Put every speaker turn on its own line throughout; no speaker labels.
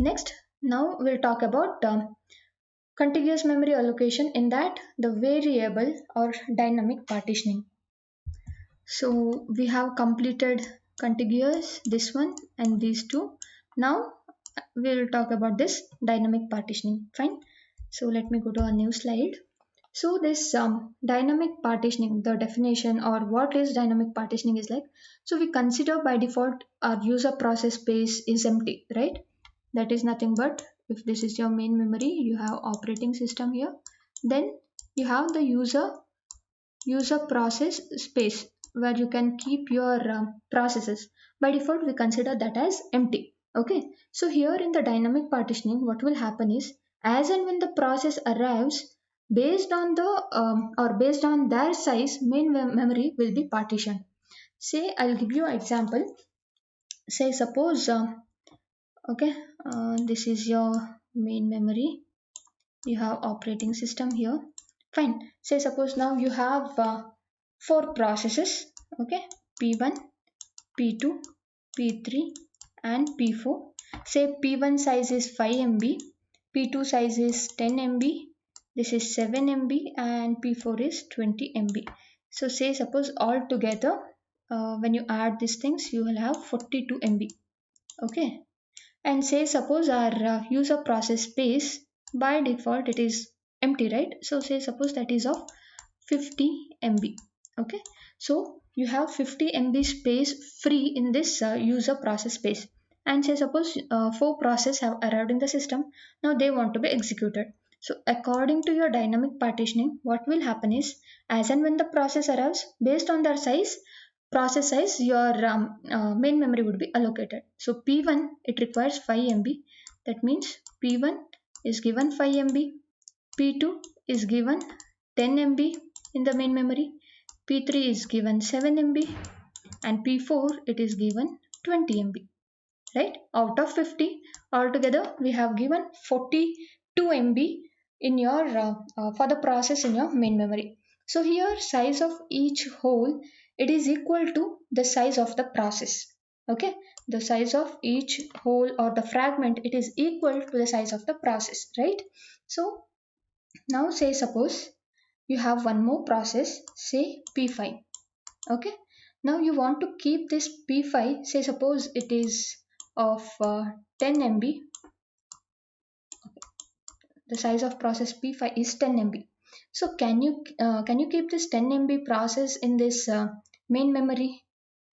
Next, now we'll talk about contiguous memory allocation, in that the variable or dynamic partitioning. So we have completed contiguous, this one and these two. Now we'll talk about this dynamic partitioning. Fine. So let me go to a new slide. So this dynamic partitioning, the definition or what is dynamic partitioning is like, so we consider by default our user process space is empty, right? That is nothing but, if this is your main memory, you have operating system here, then you have the user process space where you can keep your processes. By default we consider that as empty. Okay, so here in the dynamic partitioning, what will happen is, as and when the process arrives, based on the or based on their size, main memory will be partitioned. Say I'll give you an example. Say suppose okay, this is your main memory, you have operating system here. Fine. Say suppose now you have four processes. Okay, p1, p2, p3 and p4. Say p1 size is 5 MB, p2 size is 10 MB, this is 7 MB and p4 is 20 MB. So say suppose all together when you add these things, you will have 42 MB. Okay, and say suppose our user process space by default it is empty, right? So say suppose that is of 50 MB. Okay, so you have 50 MB space free in this user process space, and say suppose four processes have arrived in the system. Now they want to be executed. So according to your dynamic partitioning, what will happen is, as and when the process arrives, based on their size, process size, your main memory would be allocated. So p1 it requires 5 MB, that means p1 is given 5 MB, p2 is given 10 MB in the main memory, p3 is given 7 MB and p4 it is given 20 MB, right? Out of 50, altogether we have given 42 MB in your for the process in your main memory. So here size of each hole, it is equal to the size of the process. Okay, the size of each hole or the fragment, it is equal to the size of the process, right? So now say suppose you have one more process, say p5. Okay, now you want to keep this p5, say suppose it is of 10 MB. The size of process p5 is 10 MB. So can you keep this 10 MB process in this main memory?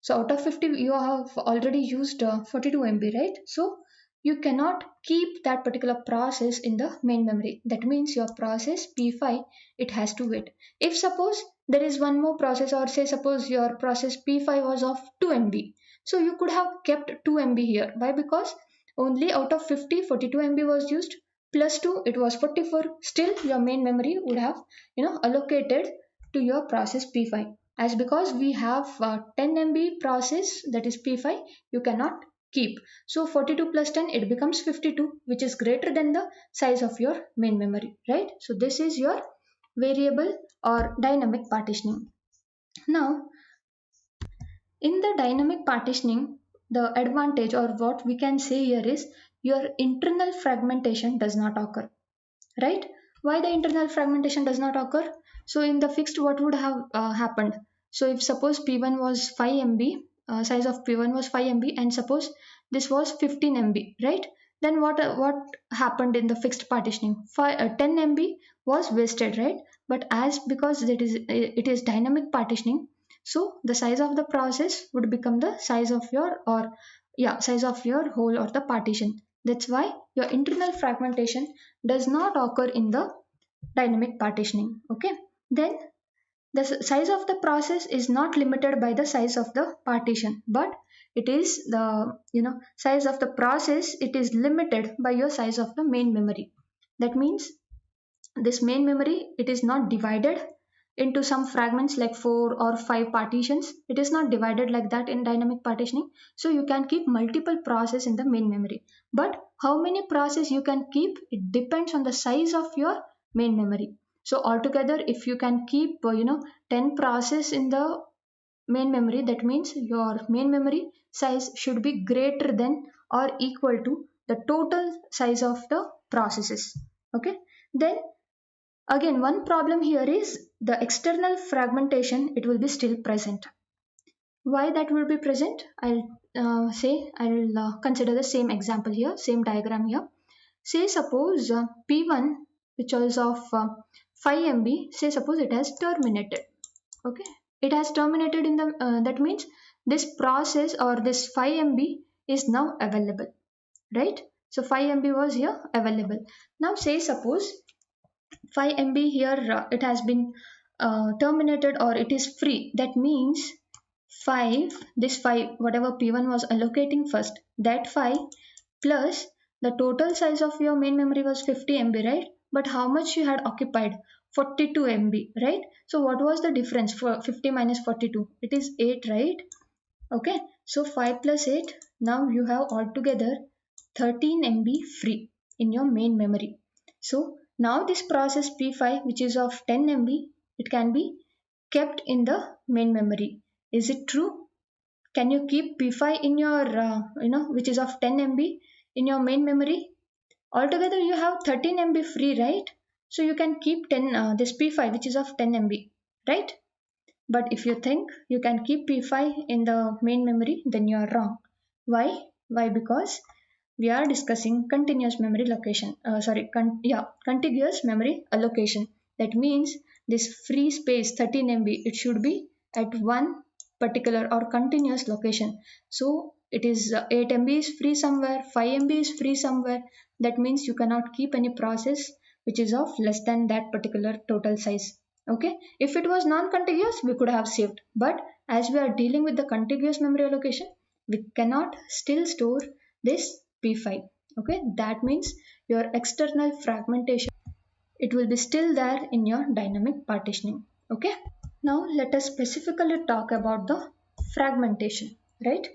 So out of 50 you have already used 42 MB, right? So you cannot keep that particular process in the main memory. That means your process p5 it has to wait. If suppose there is one more process, or say suppose your process p5 was of 2 MB, so you could have kept 2 MB here. Why? Because only out of 50, 42 MB was used, plus 2 it was 44. Still your main memory would have allocated to your process p5. As because we have 10 MB process, that is p5, you cannot keep. So 42 plus 10 it becomes 52, which is greater than the size of your main memory, right? So this is your variable or dynamic partitioning. Now in the dynamic partitioning, the advantage or what we can say here is, your internal fragmentation does not occur, right? Why the internal fragmentation does not occur? So in the fixed, what would have happened? So if suppose p1 was 5 MB, size of p1 was 5 MB, and suppose this was 15 MB, right? Then what happened in the fixed partitioning? 10 MB was wasted, right? But as because it is dynamic partitioning, so the size of the process would become the size of your, or yeah, size of your whole or the partition. That's why your internal fragmentation does not occur in the dynamic partitioning. Okay, then the size of the process is not limited by the size of the partition, but it is the size of the process, it is limited by your size of the main memory. That means this main memory, it is not divided into some fragments like 4 or 5 partitions. It is not divided like that in dynamic partitioning. So you can keep multiple process in the main memory, but how many process you can keep, it depends on the size of your main memory. So altogether, if you can keep 10 process in the main memory, that means your main memory size should be greater than or equal to the total size of the processes. Okay, then again one problem here is the external fragmentation, it will be still present. Why that will be present? I'll consider the same example here, same diagram here. Say suppose P1, which is of 5 MB, say suppose it has terminated. Okay, it has terminated in the that means this process or this 5 MB is now available, right? So 5 MB was here available. Now say suppose 5 MB here it has been terminated or it is free. That means 5, this 5, whatever P1 was allocating first, that 5 plus the total size of your main memory was 50 MB, right? But how much you had occupied? 42 MB, right? So what was the difference for 50 minus 42? It is 8, right? Okay, so 5 plus 8, now you have altogether 13 MB free in your main memory. So now this process P5, which is of 10 MB, it can be kept in the main memory. Is it true? Can you keep P5 in your, which is of 10 MB in your main memory? Altogether you have 13 MB free, right? So you can keep this P5 which is of 10 MB, right? But if you think you can keep P5 in the main memory, then you are wrong. Why? Why? Because we are discussing continuous memory location. Contiguous memory allocation. That means this free space 13 MB, it should be at one particular or continuous location. So it is 8 MB is free somewhere, 5 MB is free somewhere. That means you cannot keep any process which is of less than that particular total size. Okay, if it was non-contiguous we could have saved, but as we are dealing with the contiguous memory allocation, we cannot still store this P5. Okay, that means your external fragmentation, it will be still there in your dynamic partitioning. Okay, now let us specifically talk about the fragmentation, right?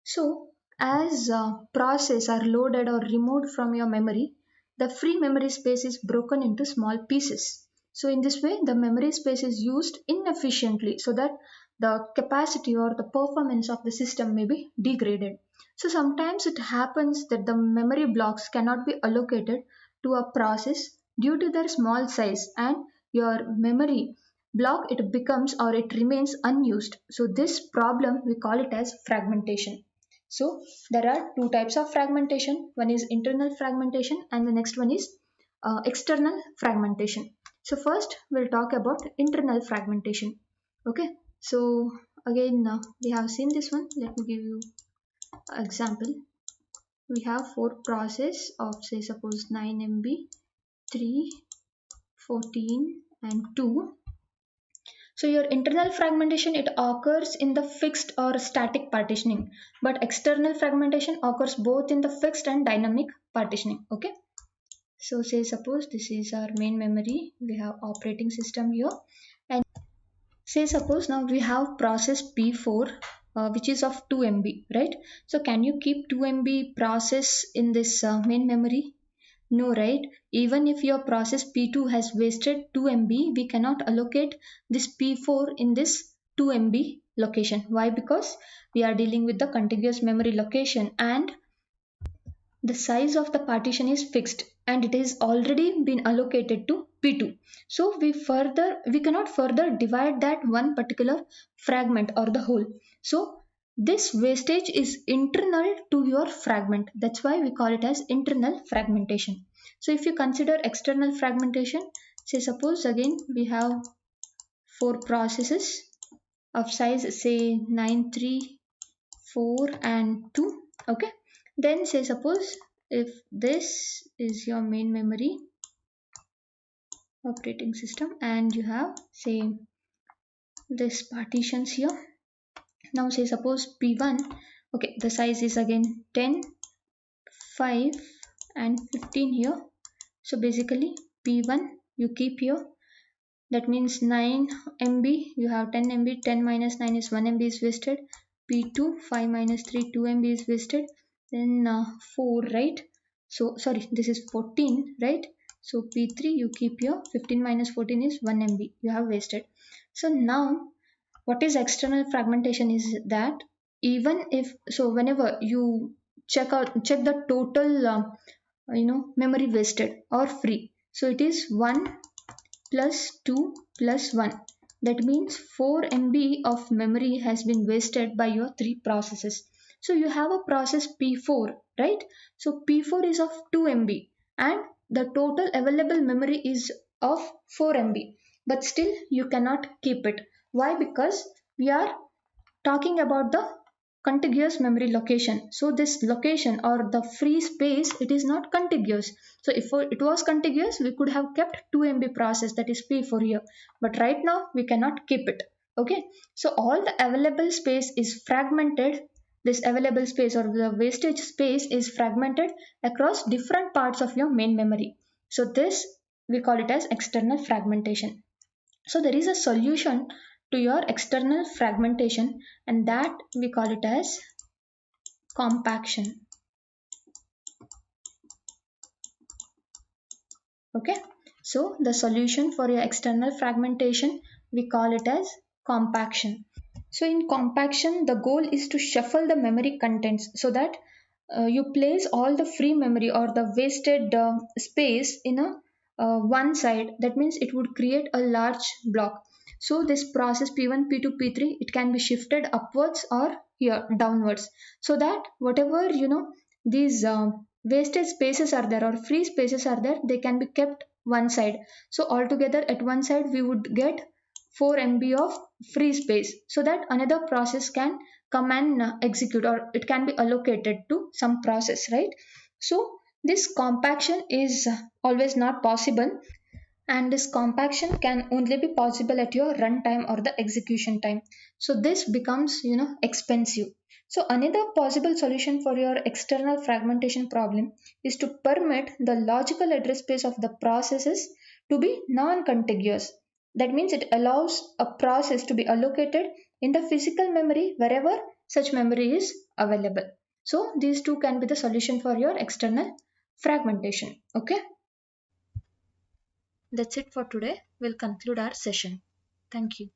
So as process are loaded or removed from your memory, the free memory space is broken into small pieces. So in this way, the memory space is used inefficiently so that the capacity or the performance of the system may be degraded. So sometimes it happens that the memory blocks cannot be allocated to a process due to their small size, and your memory block it becomes or it remains unused. So this problem we call it as fragmentation. So there are two types of fragmentation. One is internal fragmentation and the next one is external fragmentation. So first we'll talk about internal fragmentation. Okay, so again we have seen this one. Let me give you an example. We have 4 process of say suppose 9 MB, 3, 14 and 2. So your internal fragmentation, it occurs in the fixed or static partitioning, but external fragmentation occurs both in the fixed and dynamic partitioning. Okay, so say suppose this is our main memory, we have operating system here, and say suppose now we have process P4 which is of 2 MB, right? So can you keep 2 MB process in this main memory? No, right? Even if your process P2 has wasted 2 MB, we cannot allocate this P4 in this 2 MB location. Why? Because we are dealing with the contiguous memory location and the size of the partition is fixed and it is already been allocated to P2. So we cannot further divide that one particular fragment or the whole. So this wastage is internal to your fragment. That's why we call it as internal fragmentation. So if you consider external fragmentation, say suppose again we have 4 processes of size say 9, 3, 4 and 2. Okay, then say suppose if this is your main memory operating system and you have say this partitions here. Now say suppose P1, okay, the size is again 10, 5 and 15 here. So basically P1 you keep here, that means 9 MB, you have 10 MB, 10 minus 9 is 1 MB is wasted. P2 5 minus 3 2 MB is wasted. Then 4, right? So sorry, this is 14, right? So P3 you keep here, 15 minus 14 is 1 MB you have wasted. So now what is external fragmentation is that even if, so whenever you check the total memory wasted or free. So it is 1 plus 2 plus 1. That means 4 MB of memory has been wasted by your three processes. So you have a process P4, right? So P4 is of 2 MB and the total available memory is of 4 MB. But still you cannot keep it. Why? Because we are talking about the contiguous memory location. So this location or the free space, it is not contiguous. So if it was contiguous, we could have kept 2 MB process, that is P for here. But right now we cannot keep it. Okay. So all the available space is fragmented. This available space or the wastage space is fragmented across different parts of your main memory. So this we call it as external fragmentation. So there is a solution to your external fragmentation, and that we call it as compaction. Okay, so the solution for your external fragmentation, we call it as compaction. So in compaction, the goal is to shuffle the memory contents so that you place all the free memory or the wasted space in a one side. That means it would create a large block. So this process P1, P2, P3, it can be shifted upwards or here downwards, so that whatever these wasted spaces are there or free spaces are there, they can be kept one side. So altogether at one side we would get 4 MB of free space, so that another process can come and execute, or it can be allocated to some process, right? So this compaction is always not possible, and this compaction can only be possible at your runtime or the execution time. So this becomes expensive. So another possible solution for your external fragmentation problem is to permit the logical address space of the processes to be non-contiguous. That means it allows a process to be allocated in the physical memory wherever such memory is available. So these two can be the solution for your external fragmentation. Okay. That's it for today. We'll conclude our session. Thank you.